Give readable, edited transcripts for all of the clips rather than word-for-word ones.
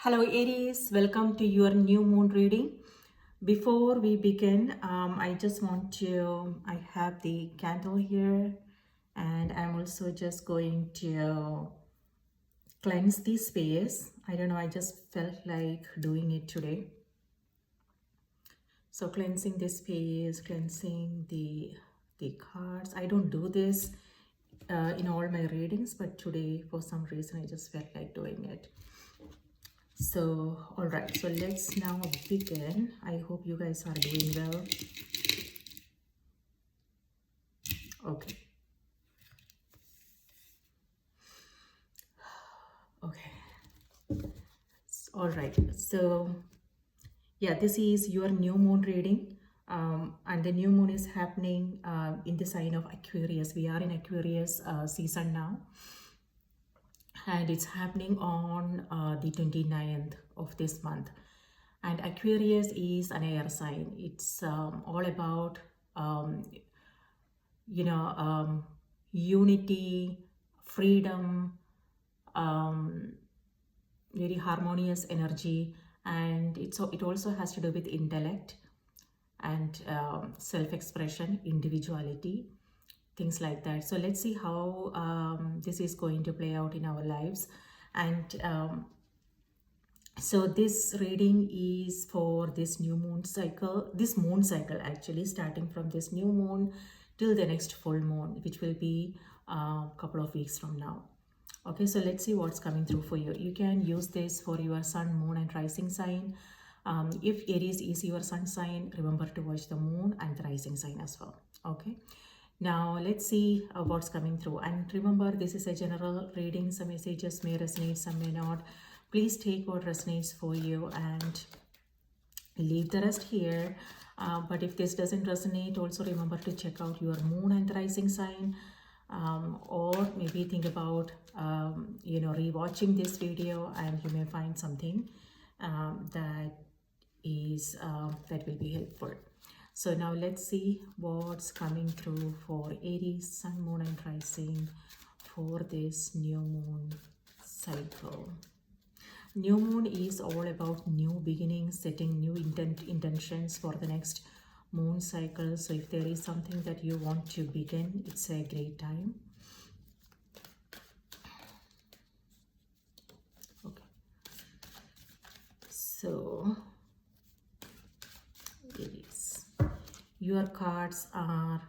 Hello Aries, welcome to your new moon reading. Before we begin, I just want to, I have the candle here and I'm also just going to cleanse the space. I don't know, I just felt like doing it today. So cleansing the space, cleansing the cards. I don't do this in all my readings, but today for some reason I just felt like doing it. So, all right, so let's now begin. I hope you guys are doing well. Okay. Okay. All right. So, yeah, this is your new moon reading. And the new moon is happening in the sign of Aquarius. We are in Aquarius season now. And it's happening on the 29th of this month. And Aquarius is an air sign. It's all about unity, freedom, very harmonious energy, and it also has to do with intellect and self-expression, individuality, things like that. So let's see how this is going to play out in our lives. And so this reading is for this moon cycle actually, starting from this new moon till the next full moon, which will be a couple of weeks from now. Okay, so let's see what's coming through for you. You can use this for your sun, moon and rising sign. If Aries is your sun sign, remember to watch the moon and the rising sign as well. Okay, now let's see what's coming through. And remember, this is a general reading. Some messages may resonate, some may not. Please take what resonates for you and leave the rest here. But if this doesn't resonate, also remember to check out your moon and the rising sign. Or maybe think about rewatching this video, and you may find something that will be helpful. So now let's see what's coming through for Aries, sun, moon and rising for this new moon cycle. New moon is all about new beginnings, setting new intentions for the next moon cycle. So if there is something that you want to begin, it's a great time. Okay. So Aries, your cards are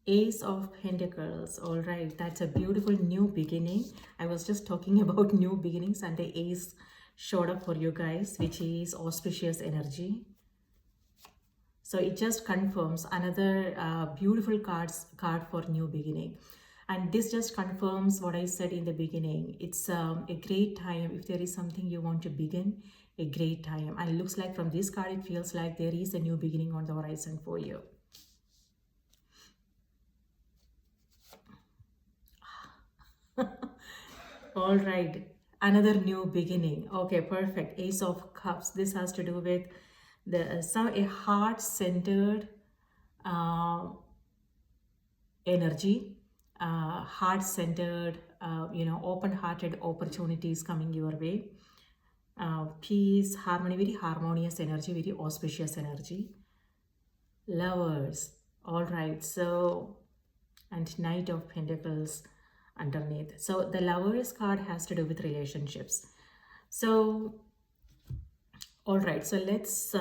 Ace of Pentacles. All right, that's a beautiful new beginning. I was just talking about new beginnings, and the Ace showed up for you guys, which is auspicious energy. So it just confirms another beautiful card for new beginning. And this just confirms what I said in the beginning. It's a great time if there is something you want to begin, a great time. And it looks like from this card, it feels like there is a new beginning on the horizon for you. All right, another new beginning. Okay, perfect. Ace of Cups. This has to do with a heart-centered energy, heart-centered, open-hearted opportunities coming your way. Peace, harmony, very harmonious energy, very auspicious energy. Lovers. All right, so, and Knight of Pentacles underneath. So the Lovers card has to do with relationships. So all right, so let's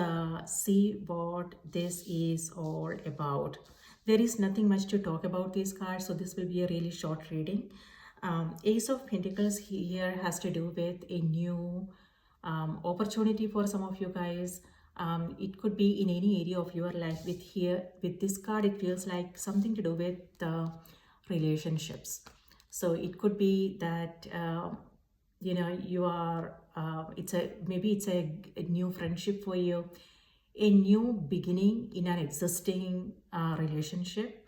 see what this is all about. There is nothing much to talk about these cards, so this will be a really short reading. Ace of Pentacles here has to do with a new opportunity for some of you guys. It could be in any area of your life. With this card, it feels like something to do with relationships. So it could be that you are maybe it's a new friendship for you, a new beginning in an existing relationship.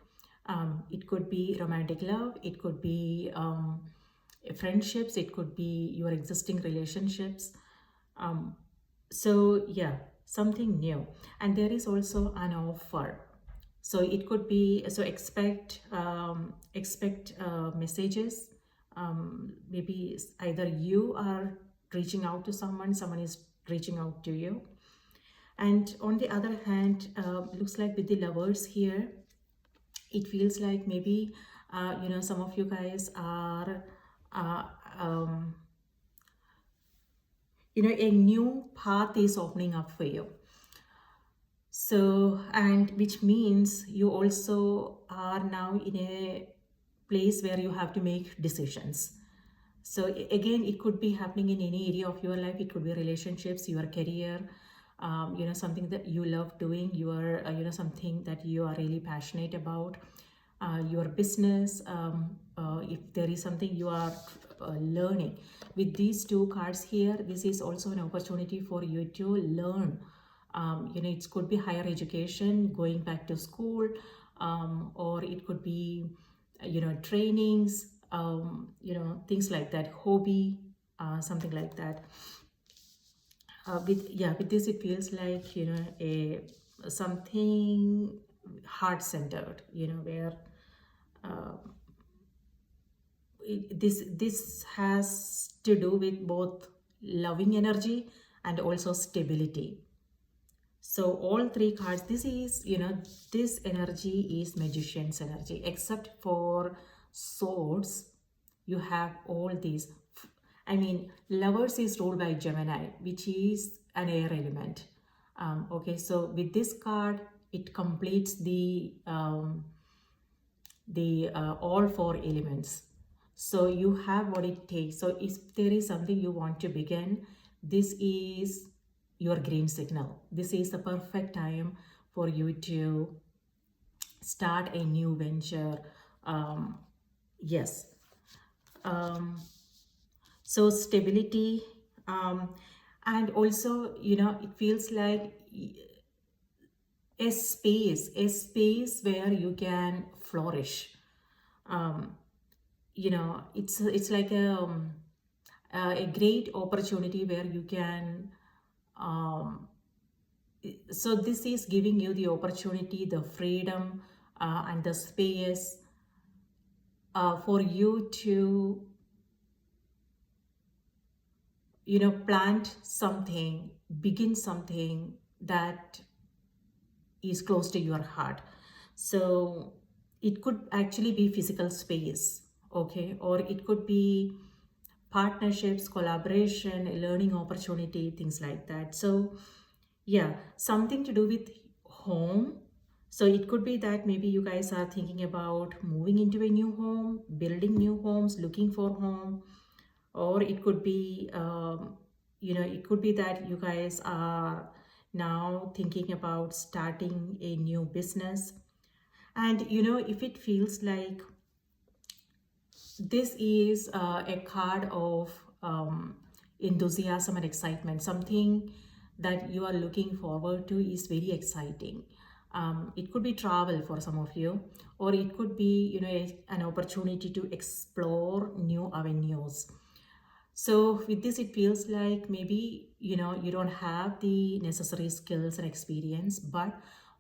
It could be romantic love, it could be friendships, it could be your existing relationships. So yeah, something new. And there is also an offer. So it could be, so expect messages Maybe either you are reaching out to someone, someone is reaching out to you. And on the other hand, looks like with the lovers here, it feels like maybe some of you guys are uh, um, a new path is opening up for you. So, and which means you also are now in a place where you have to make decisions. So again, it could be happening in any area of your life. It could be relationships, your career, something that you love doing, your something that you are really passionate about, your business. If there is something you are learning, with these two cards here, this is also an opportunity for you to learn. It could be higher education, going back to school, or it could be trainings, things like that, hobby, something like that. With this it feels like a something heart centered, where this has to do with both loving energy and also stability. So all three cards, this is, this energy is magician's energy, except for swords, you have all these. I mean, lovers is ruled by Gemini, which is an air element. Okay, so with this card, it completes the all four elements. So you have what it takes. So if there is something you want to begin, this is your green signal. This is the perfect time for you to start a new venture. Yes. So stability, and also it feels like a space where you can flourish. It's like a great opportunity where you can so this is giving you the opportunity, the freedom, and the space for you to plant something, begin something that is close to your heart. So it could actually be physical space, okay, or it could be partnerships, collaboration, learning opportunity, things like that. So yeah, something to do with home. So it could be that maybe you guys are thinking about moving into a new home, building new homes, looking for home, or it could be it could be that you guys are now thinking about starting a new business. And if it feels like this is a card of enthusiasm and excitement, something that you are looking forward to is very exciting. It could be travel for some of you, or it could be an opportunity to explore new avenues. So with this, it feels like maybe you don't have the necessary skills and experience, but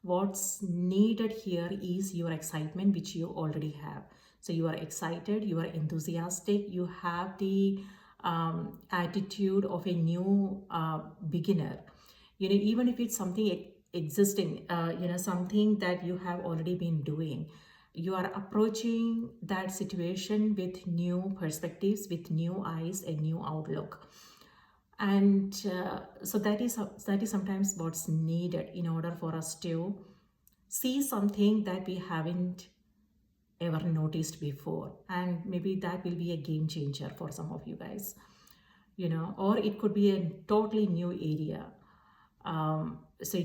what's needed here is your excitement, which you already have. So you are excited, you are enthusiastic, you have the attitude of a new beginner. Even if it's something existing, something that you have already been doing, you are approaching that situation with new perspectives, with new eyes, a new outlook. And so that is sometimes what's needed in order for us to see something that we haven't ever noticed before, and maybe that will be a game changer for some of you guys, or it could be a totally new area. So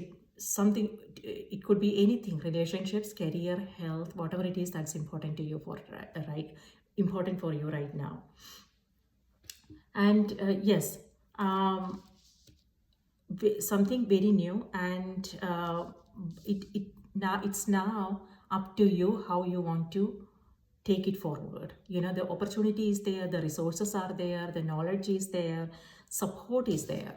it could be anything, relationships, career, health, whatever it is that's important to you important for you right now. And yes, something very new, and it's now up to you how you want to take it forward. The opportunity is there, the resources are there, the knowledge is there, support is there.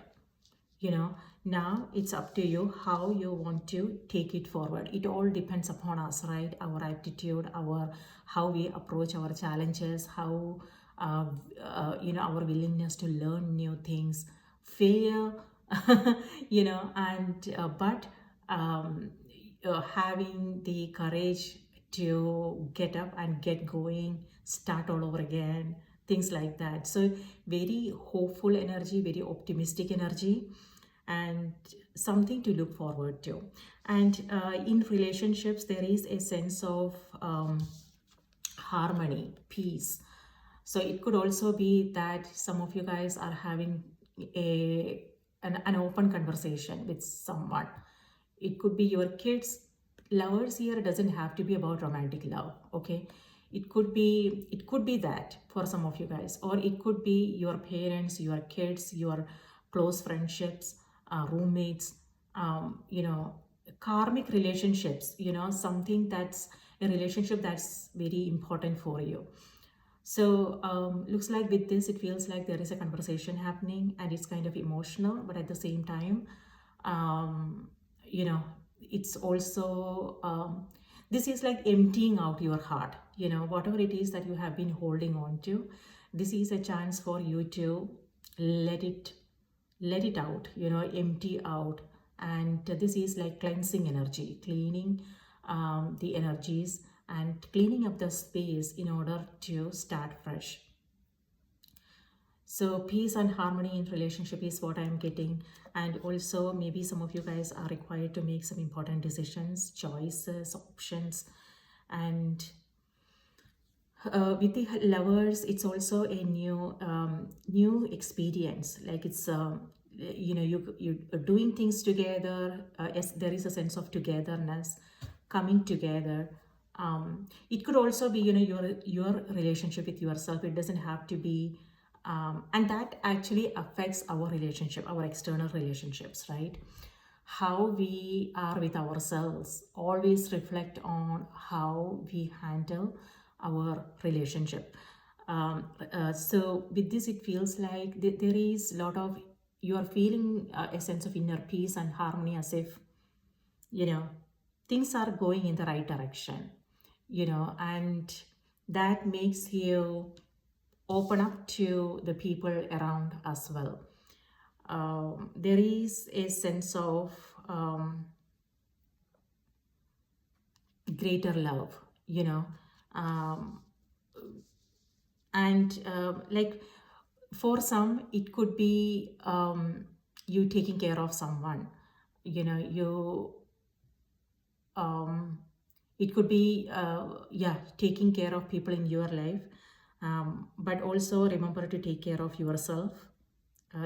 Now it's up to you how you want to take it forward. It all depends upon us, right? Our attitude, how we approach our challenges, how our willingness to learn new things, failure, and but um, having the courage to get up and get going, start all over again, things like that. So very hopeful energy, very optimistic energy, and something to look forward to. And in relationships, there is a sense of harmony, peace. So it could also be that some of you guys are having an open conversation with someone. It could be your kids. Lovers here doesn't have to be about romantic love, okay? It could be that for some of you guys, or it could be your parents, your kids, your close friendships, roommates, karmic relationships, something that's a relationship that's very important for you. So looks like with this, it feels like there is a conversation happening and it's kind of emotional, but at the same time, um, you know, it's also, this is like emptying out your heart, whatever it is that you have been holding on to. This is a chance for you to let it, let it out, empty out. And this is like cleansing energy, cleaning the energies and cleaning up the space in order to start fresh. So peace and harmony in relationship is what I'm getting. And also maybe some of you guys are required to make some important decisions, choices, options. And with the lovers, it's also a new experience. Like it's you're doing things together. Yes, there is a sense of togetherness, coming together. It could also be your relationship with yourself. It doesn't have to be, and that actually affects our relationship, our external relationships, right? How we are with ourselves always reflect on how we handle our relationship. So with this, it feels like there is a lot of, you are feeling a sense of inner peace and harmony, as if you know things are going in the right direction, and that makes you open up to the people around as well. There is a sense of greater love, um, and like for some, it could be you taking care of someone, you it could be yeah, taking care of people in your life, but also remember to take care of yourself,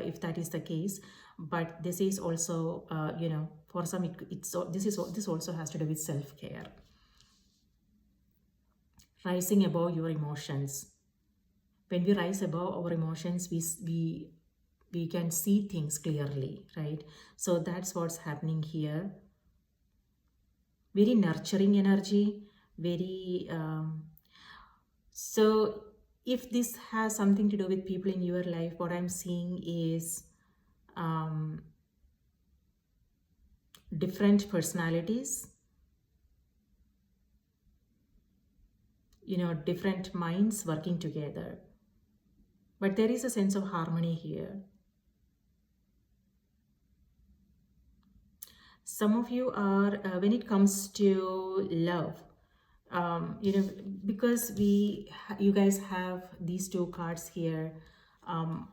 if that is the case. But this is also for some, this also has to do with self-care, rising above your emotions. When we rise above our emotions, we can see things clearly, right? So that's what's happening here. Very nurturing energy, very so if this has something to do with people in your life, what I'm seeing is different personalities, different minds working together, but there is a sense of harmony here. Some of you are, when it comes to love, because you guys have these two cards here,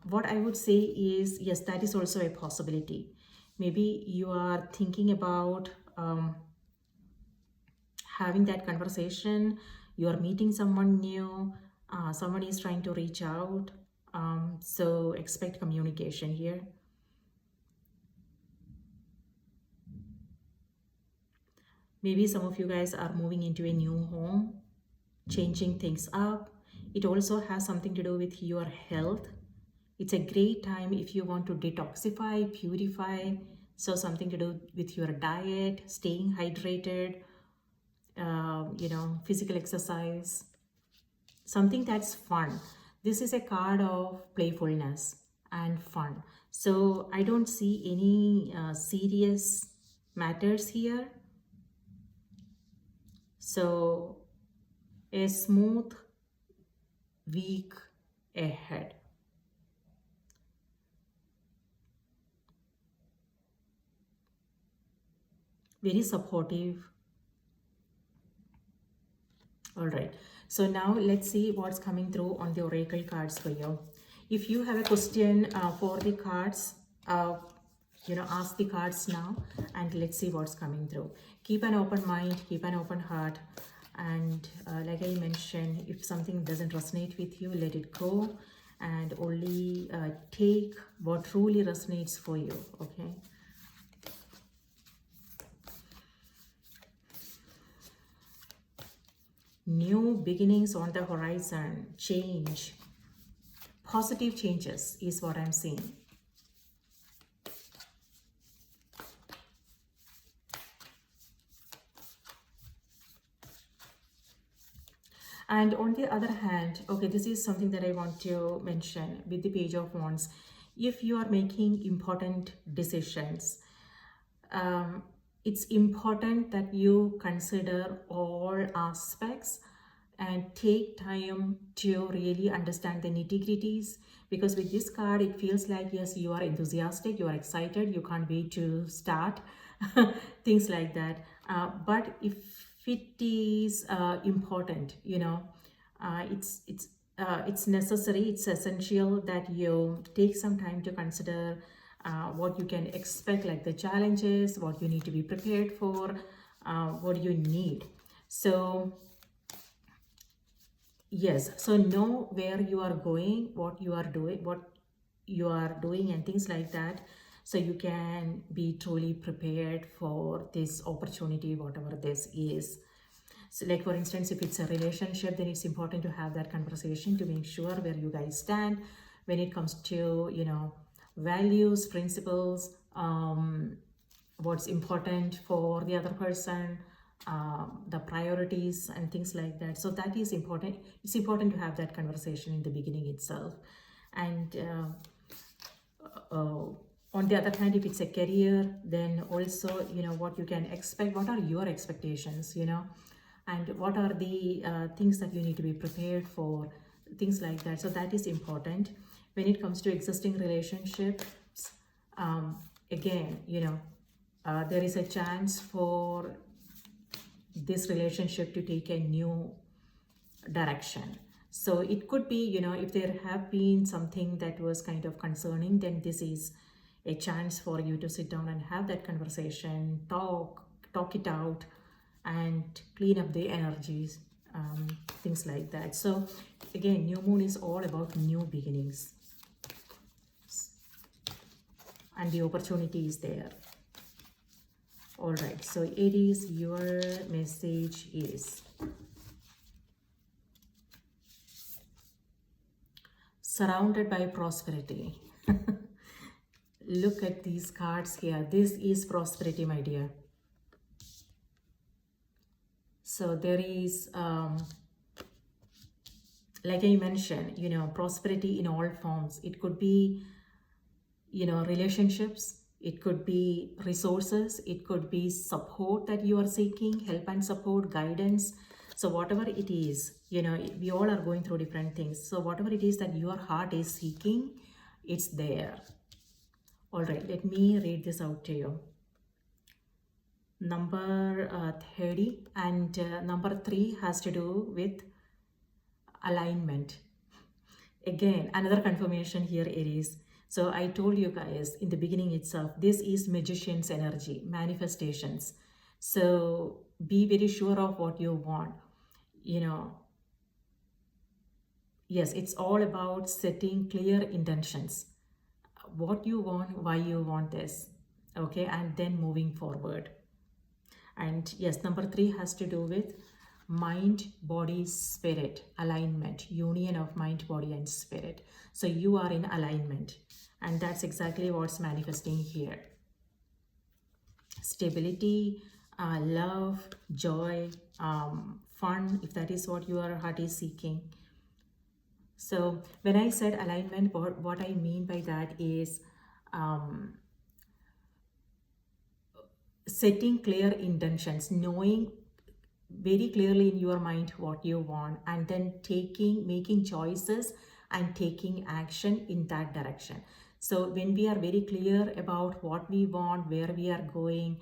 what I would say is, yes, that is also a possibility. Maybe you are thinking about having that conversation, you are meeting someone new, someone is trying to reach out, so expect communication here. Maybe some of you guys are moving into a new home, changing things up. It also has something to do with your health. It's a great time if you want to detoxify, purify. So something to do with your diet, staying hydrated, physical exercise, something that's fun. This is a card of playfulness and fun. So I don't see any serious matters here. So a smooth week ahead. Very supportive. All right. So now let's see what's coming through on the oracle cards for you. If you have a question for the cards, ask the cards now, and let's see what's coming through. Keep an open mind, keep an open heart, and like I mentioned, if something doesn't resonate with you, let it go, and only take what truly resonates for you. Okay. New beginnings on the horizon, change, positive changes is what I'm seeing. And on the other hand, okay, this is something that I want to mention with the Page of Wands. If you are making important decisions, it's important that you consider all aspects and take time to really understand the nitty-gritties, because with this card it feels like, yes, you are enthusiastic, you are excited, you can't wait to start things like that. But if it is important, it's necessary, it's essential that you take some time to consider what you can expect, like the challenges, what you need to be prepared for, what you need. So yes, so know where you are going, what you are doing and things like that, so you can be truly prepared for this opportunity, whatever this is. So like for instance, if it's a relationship, then it's important to have that conversation to make sure where you guys stand when it comes to, values, principles, what's important for the other person, the priorities and things like that. So that is important. It's important to have that conversation in the beginning itself. And on the other hand, if it's a career, then also, what you can expect, what are your expectations, and what are the things that you need to be prepared for, things like that. So that is important. When it comes to existing relationships, again, there is a chance for this relationship to take a new direction. So it could be, if there have been something that was kind of concerning, then this is a chance for you to sit down and have that conversation, talk it out, and clean up the energies, things like that. So again, new moon is all about new beginnings, and the opportunity is there. All right, so Aries, your message is surrounded by prosperity. Look at these cards here. This is prosperity, my dear. So there is, like I mentioned, prosperity in all forms. It could be, relationships. It could be resources. It could be support that you are seeking, help and support, guidance. So whatever it is, we all are going through different things. So whatever it is that your heart is seeking, it's there. All right, let me read this out to you. Number 30 and number 3 has to do with alignment. Again, another confirmation here, Aries. So I told you guys in the beginning itself, this is magician's energy, manifestations. So be very sure of what you want. Yes, it's all about setting clear intentions. What you want, why you want this, okay, and then moving forward. And yes, number 3 has to do with mind, body, spirit, alignment, union of mind, body, and spirit. So you are in alignment, and that's exactly what's manifesting here. Stability, love, joy, fun, if that is what your heart is seeking. So when I said alignment, what I mean by that is setting clear intentions, knowing very clearly in your mind what you want, and then making choices and taking action in that direction. So when we are very clear about what we want, where we are going,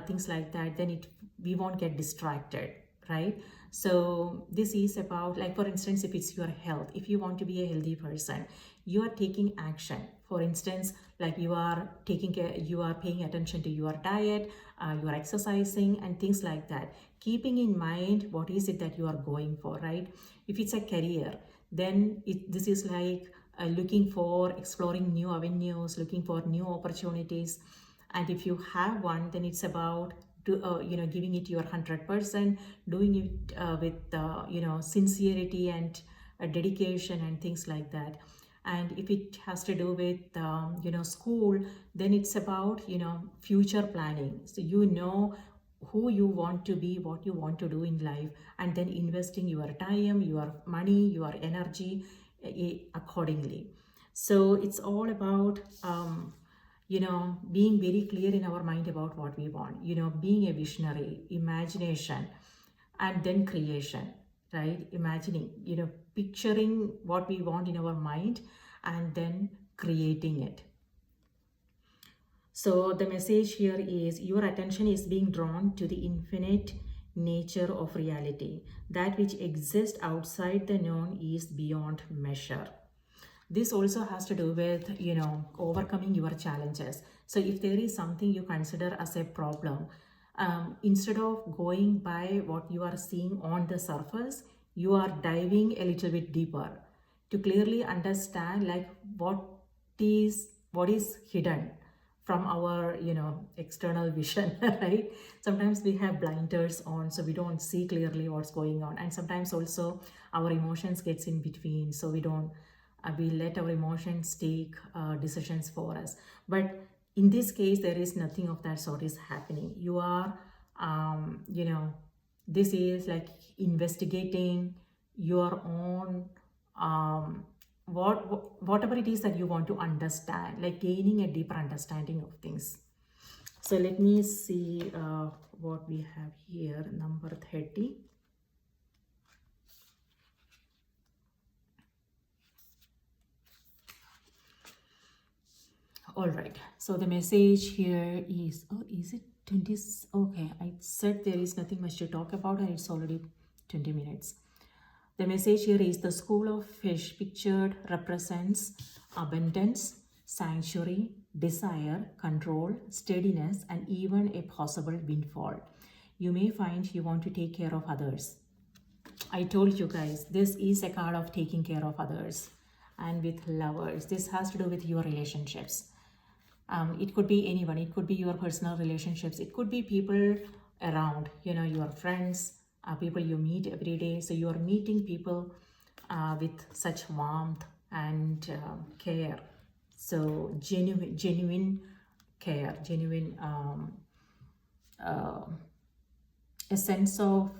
things like that, then we won't get distracted, right? So this is about, like, for instance, if it's your health, if you want to be a healthy person, you are taking action. For instance, like, you are taking care, you are paying attention to your diet, you are exercising and things like that, keeping in mind what is it that you are going for, right? If it's a career, then this is like looking for exploring new avenues, looking for new opportunities. And if you have one, then it's about giving it your 100%, doing it with sincerity and dedication and things like that. And if it has to do with school, then it's about future planning. So who you want to be, what you want to do in life, and then investing your time, your money, your energy accordingly. So it's all about being very clear in our mind about what we want, being a visionary, imagination, and then creation, right? Imagining, picturing what we want in our mind and then creating it. So the message here is your attention is being drawn to the infinite nature of reality. That which exists outside the known is beyond measure. This also has to do with overcoming your challenges. So if there is something you consider as a problem, instead of going by what you are seeing on the surface, you are diving a little bit deeper to clearly understand, like, what is hidden from our external vision. Right? Sometimes we have blinders on, so we don't see clearly what's going on, and sometimes also our emotions gets in between, so we let our emotions take decisions for us. But in this case, there is nothing of that sort is happening. You are this is like investigating your own whatever it is that you want to understand, like gaining a deeper understanding of things. So let me see what we have here, number 30. All right, so the message here is, oh, is it 20? Okay, I said there is nothing much to talk about and it's already 20 minutes. The message here is the school of fish pictured represents abundance, sanctuary, desire, control, steadiness, and even a possible windfall. You may find you want to take care of others. I told you guys, this is a card of taking care of others. And with lovers, this has to do with your relationships. It could be anyone, it could be your personal relationships, it could be people around, your friends, people you meet every day. So you are meeting people with such warmth and care. So genuine care, genuine a sense of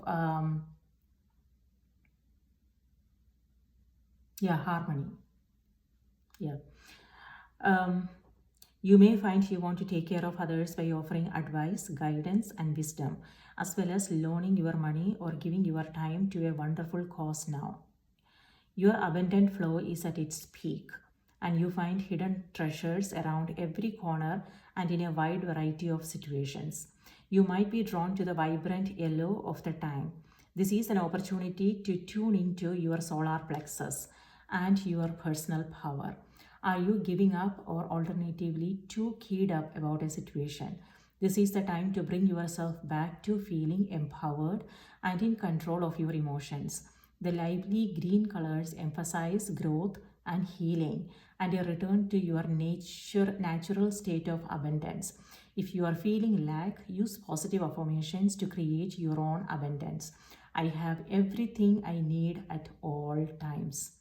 harmony. You may find you want to take care of others by offering advice, guidance, and wisdom, as well as loaning your money or giving your time to a wonderful cause now. Your abundant flow is at its peak, and you find hidden treasures around every corner and in a wide variety of situations. You might be drawn to the vibrant yellow of the time. This is an opportunity to tune into your solar plexus and your personal power. Are you giving up or alternatively too keyed up about a situation? This is the time to bring yourself back to feeling empowered and in control of your emotions. The lively green colors emphasize growth and healing and a return to your natural state of abundance. If you are feeling lack, use positive affirmations to create your own abundance. I have everything I need at all times.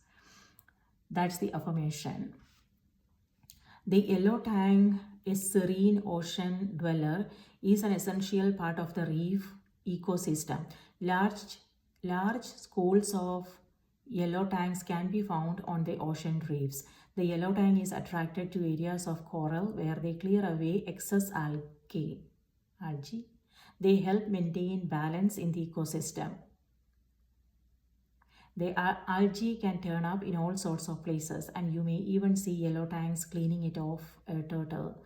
That's the affirmation. The yellow tang, a serene ocean dweller, is an essential part of the reef ecosystem. Large schools of yellow tangs can be found on the ocean reefs. The yellow tang is attracted to areas of coral where they clear away excess algae. They help maintain balance in the ecosystem. The algae can turn up in all sorts of places, and you may even see yellow tanks cleaning it off a turtle.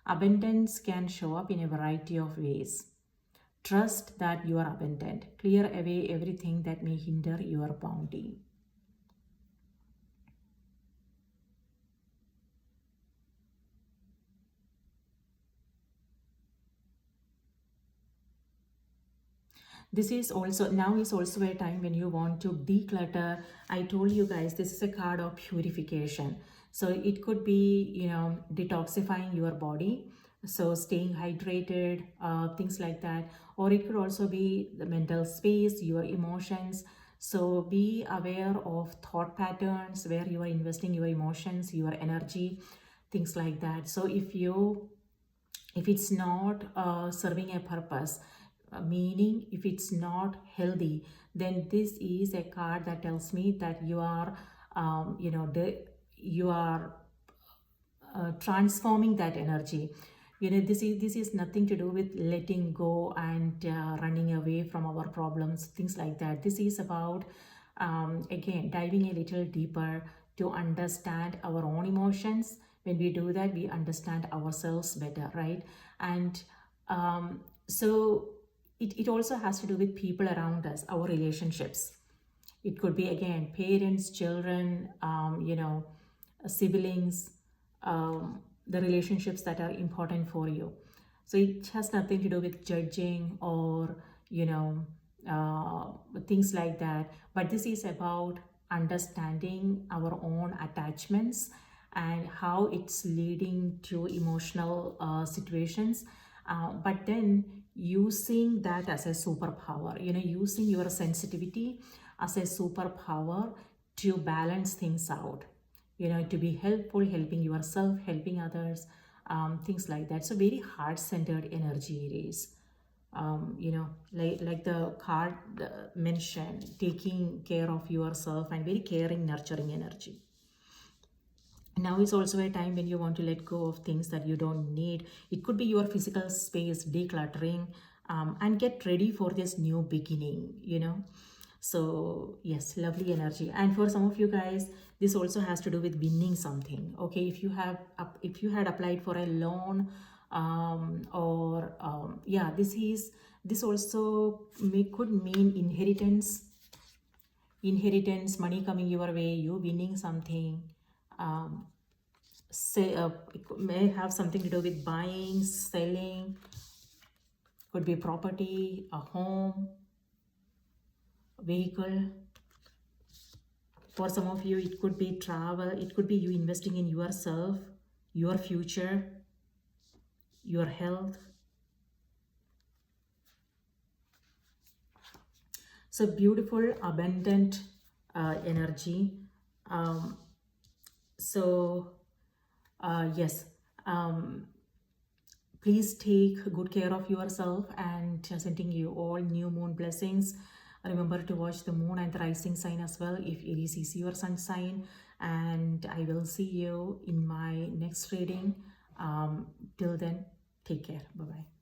Abundance can show up in a variety of ways. Trust that you are abundant. Clear away everything that may hinder your bounty. This is also, now is also a time when you want to declutter. I told you guys, this is a card of purification. So it could be, detoxifying your body, so staying hydrated, things like that. Or it could also be the mental space, your emotions. So be aware of thought patterns where you are investing your emotions, your energy, things like that. So if it's not serving a purpose, meaning if it's not healthy, then this is a card that tells me that you are you are transforming that energy. This is nothing to do with letting go and running away from our problems, things like that. This is about again diving a little deeper to understand our own emotions. When we do that, we understand ourselves better, right? And so it also has to do with people around us, our relationships. It could be again parents, children, siblings, the relationships that are important for you. So it has nothing to do with judging or things like that. But this is about understanding our own attachments and how it's leading to emotional situations. But then using that as a superpower, using your sensitivity as a superpower to balance things out, to be helpful, helping yourself, helping others, things like that. So very heart-centered energy it is. Like the card mentioned, taking care of yourself and very caring, nurturing energy. Now is also a time when you want to let go of things that you don't need. It could be your physical space, decluttering, and get ready for this new beginning. So yes, lovely energy. And for some of you guys, this also has to do with winning something. Okay, if you had applied for a loan, or yeah, this also could mean inheritance, money coming your way, you winning something. Say it may have something to do with buying, selling, could be property, a home, vehicle. For some of you, it could be travel, it could be you investing in yourself, your future, your health. So beautiful, abundant energy. So yes, please take good care of yourself, and sending you all new moon blessings. Remember to watch the moon and the rising sign as well if Aries is your sun sign. And I will see you in my next reading. Till then, take care. Bye-bye.